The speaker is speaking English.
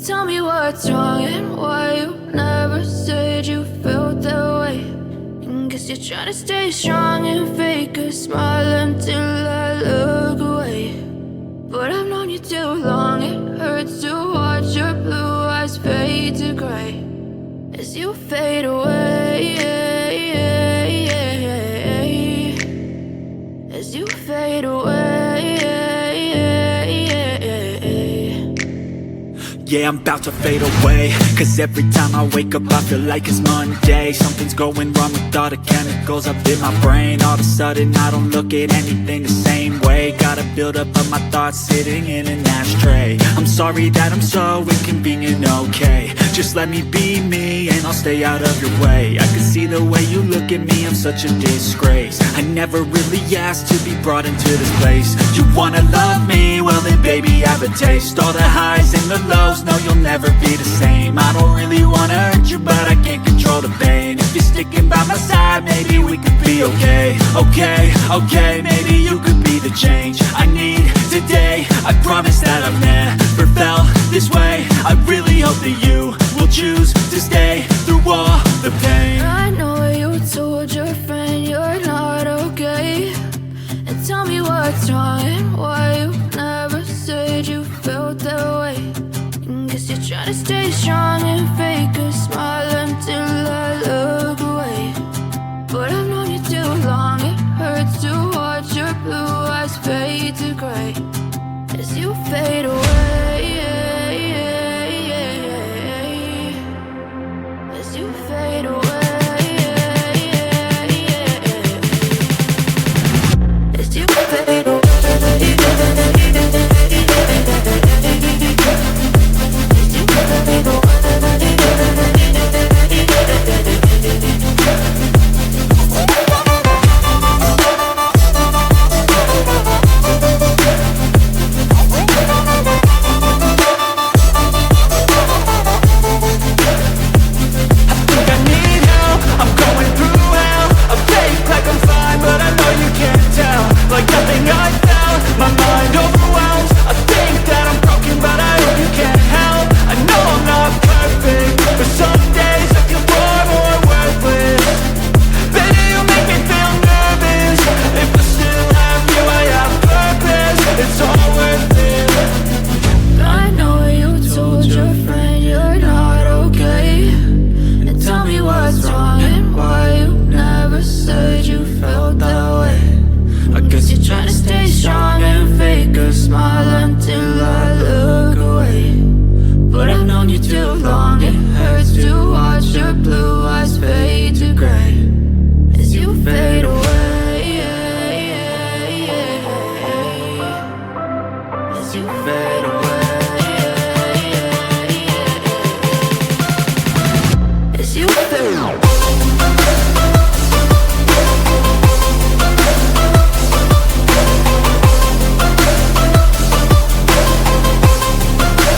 Tell me what's wrong and why you never said you felt that way. And guess you're trying to stay strong and fake a smile until I look away. But I've known you too long, it hurts to watch your blue eyes fade to gray as you fade away, as you fade away. Yeah, I'm about to fade away, cause every time I wake up I feel like it's Monday. Something's going wrong with all the chemicals up in my brain. All of a sudden I don't look at anything the same way. Gotta build up of my thoughts sitting in an ashtray. I'm sorry that I'm so inconvenient, okay. Just let me be me and I'll stay out of your way. I can see the way you look at me, I'm such a disgrace. I never really asked to be brought into this place. You wanna love me? Well then baby have a taste. All the highs and the lows, no, you'll never be the same. I don't really wanna hurt you, but I can't control the pain. If you're sticking by my side, maybe we could be okay. Okay, maybe you could be the change I need today. I promise that I've never felt this way. I really hope that you will choose to stay through all the pain. I know you told your friend you're not okay, and tell me what's wrong and why you never said you felt that way. Guess you're trying to stay strong and fake a smile until I look away. But I've known you too long, it hurts to watch your blue eyes fade to gray as you fade away, as you fade away, as you fade away. As you fade away.